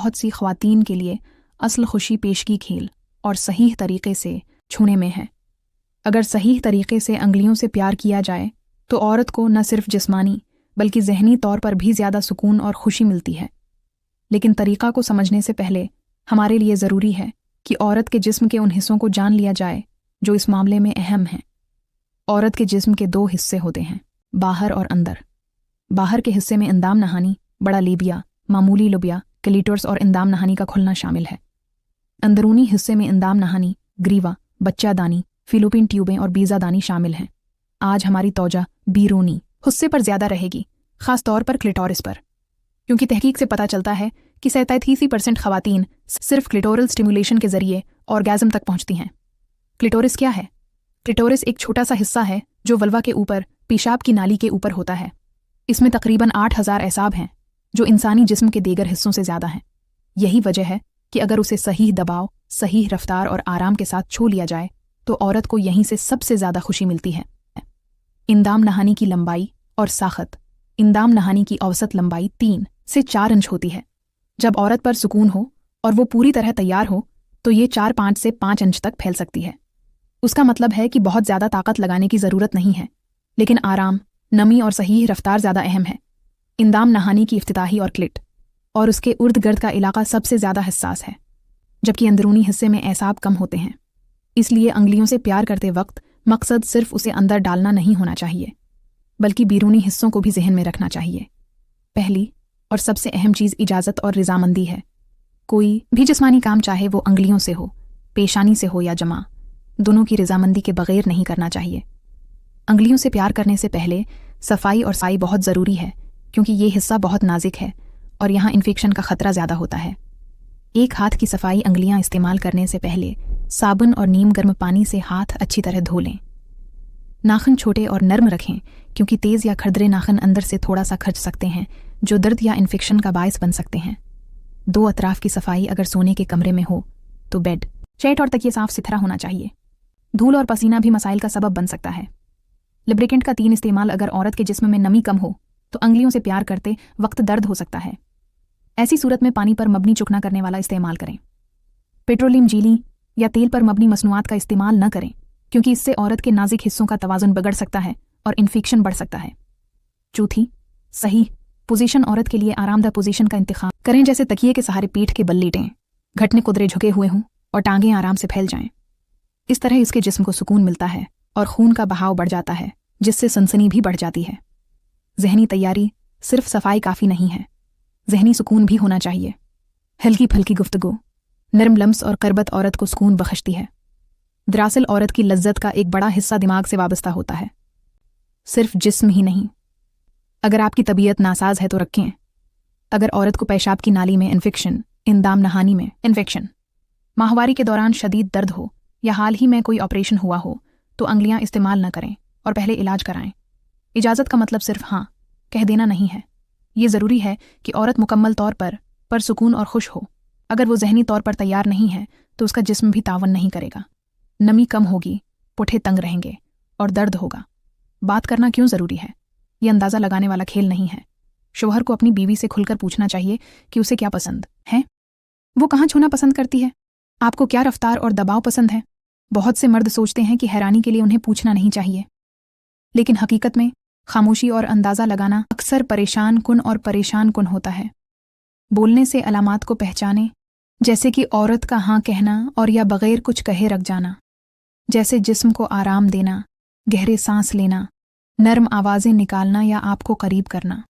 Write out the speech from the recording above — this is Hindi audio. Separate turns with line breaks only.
बहुत सी ख्वातीन के लिए असल खुशी पेशगी खेल और सही तरीके से छूने में है। अगर सही तरीके से अंगलियों से प्यार किया जाए तो औरत को न सिर्फ जिस्मानी बल्कि जहनी तौर पर भी ज़्यादा सुकून और खुशी मिलती है। लेकिन तरीक़ा को समझने से पहले हमारे लिए ज़रूरी है कि औरत के जिस्म के उन हिस्सों को जान लिया जाए जो इस मामले में अहम हैं। औरत के जिस्म के दो हिस्से होते हैं, बाहर और अंदर। बाहर के हिस्से में इंदाम नहानी, बड़ा लीबिया, मामूली लुबिया, क्लीटोरस और इंदाम नहानी का खुलना शामिल है। अंदरूनी हिस्से में इंदाम नहानी, ग्रीवा, बच्चादानी, फिलोपिन ट्यूबें और बीजादानी शामिल हैं। आज हमारी तौजा बीरूनी हिस्से पर ज़्यादा रहेगी, ख़ास तौर पर क्लिटोरिस पर, क्योंकि तहकीक से पता चलता है कि 37% ख़वातीन सिर्फ क्लिटोरल स्टिमुलेशन के ज़रिए ऑर्गेज़म तक पहुंचती हैं। क्लिटोरिस क्या है? क्लिटोरिस एक छोटा सा हिस्सा है जो वल्वा के ऊपर पेशाब की नाली के ऊपर होता है। इसमें तकरीबन 8000 एसाब हैं जो इंसानी जिस्म के दीगर हिस्सों से ज़्यादा हैं। यही वजह है कि अगर उसे सही दबाव, सही रफ्तार और आराम के साथ छू लिया जाए तो औरत को यहीं से सबसे ज़्यादा खुशी मिलती है। इंदाम नहानी की लंबाई और साखत। इंदाम नहानी की औसत लंबाई 3 से 4 इंच होती है। जब औरत पर सुकून हो और वो पूरी तरह तैयार हो तो ये 4-5 से 5 इंच तक फैल सकती है। उसका मतलब है कि बहुत ज़्यादा ताकत लगाने की ज़रूरत नहीं है, लेकिन आराम, नमी और सही रफ्तार ज़्यादा अहम है। इंदाम नहानी की इफ्तिताही और क्लिट और उसके उर्द गर्द का इलाका सबसे ज़्यादा हसास है, जबकि अंदरूनी हिस्से में एसाब कम होते हैं। इसलिए अंगलियों से प्यार करते वक्त मकसद सिर्फ उसे अंदर डालना नहीं होना चाहिए, बल्कि बैरूनी हिस्सों को भी जहन में रखना चाहिए। पहली और सबसे अहम चीज़ इजाज़त और रज़ामंदी है। कोई भी जिस्मानी काम चाहे वो अंगलियों से हो, पेशानी से हो या जमा, दोनों की रज़ामंदी के बगैर नहीं करना चाहिए। अंगलियों से प्यार करने से पहले सफाई और साई बहुत ज़रूरी है, क्योंकि ये हिस्सा बहुत नाजुक है और यहाँ इन्फेक्शन का ख़तरा ज़्यादा होता है। एक हाथ की सफाई अंगलियाँ इस्तेमाल करने से पहले साबुन और नीम गर्म पानी से हाथ अच्छी तरह धो लें। नाखून छोटे और नर्म रखें, क्योंकि तेज़ या खरदरे नाखून अंदर से थोड़ा सा खर्च सकते हैं, जो दर्द या इन्फेक्शन का बायस बन सकते हैं। दो अतराफ़ की सफाई अगर सोने के कमरे में हो तो बेड, शेड और तकिए साफ सुथरा होना चाहिए। धूल और पसीना भी मसाइल का सबब बन सकता है। लिब्रिकेंट का 3 इस्तेमाल अगर औरत के जिस्म में नमी कम हो तो अंगलियों से प्यार करते वक्त दर्द हो सकता है। ऐसी सूरत में पानी पर मबनी चुकना करने वाला इस्तेमाल करें। पेट्रोलियम जेली या तेल पर मबनी मसनूआत का इस्तेमाल न करें, क्योंकि इससे औरत के नाजुक हिस्सों का तवाज़ुन बिगड़ सकता है और इन्फेक्शन बढ़ सकता है। चौथी, सही पोजीशन। औरत के लिए आरामदायक पोजीशन का इंतखाब करें, जैसे तकिए के सहारे पीठ के बल लेटें, घटने कुदरे झुके हुए हों और टांगें आराम से फैल जाएं। इस तरह इसके जिस्म को सुकून मिलता है और खून का बहाव बढ़ जाता है, जिससे सनसनी भी बढ़ जाती है। जहनी तैयारी, सिर्फ सफाई काफ़ी नहीं है, जहनी सुकून भी होना चाहिए। हल्की फुल्की गुफ्तगू, नरम लम्स और करबत औरत को सुकून बख्शती है। दरअसल औरत की लज्जत का एक बड़ा हिस्सा दिमाग से वाबस्ता होता है, सिर्फ जिस्म ही नहीं। अगर आपकी तबीयत नासाज है तो रखें। अगर औरत को पेशाब की नाली में इन्फेक्शन, इंदाम नहानी में इन्फेक्शन, माहवारी के दौरान शदीद दर्द हो या हाल ही में कोई ऑपरेशन हुआ हो तो अंगलियां इस्तेमाल न करें और पहले इलाज कराएं। इजाज़त का मतलब सिर्फ हाँ कह देना नहीं है। ये ज़रूरी है कि औरत मुकम्मल तौर पर सुकून और खुश हो। अगर वो जहनी तौर पर तैयार नहीं है तो उसका जिस्म भी तावन नहीं करेगा। नमी कम होगी, पुठे तंग रहेंगे और दर्द होगा। बात करना क्यों ज़रूरी है? ये अंदाज़ा लगाने वाला खेल नहीं है। शौहर को अपनी बीवी से खुलकर पूछना चाहिए कि उसे क्या पसंद है, वो कहाँ छूना पसंद करती है, आपको क्या रफ्तार और दबाव पसंद है। बहुत से मर्द सोचते हैं कि हैरानी के लिए उन्हें पूछना नहीं चाहिए, लेकिन हकीकत में खामोशी और अंदाज़ा लगाना अक्सर परेशान कुन होता है। बोलने से अलामात को पहचाने, जैसे कि औरत का हाँ कहना और या बग़ैर कुछ कहे रख जाना, जैसे जिस्म को आराम देना, गहरे सांस लेना, नर्म आवाज़ें निकालना या आपको करीब करना।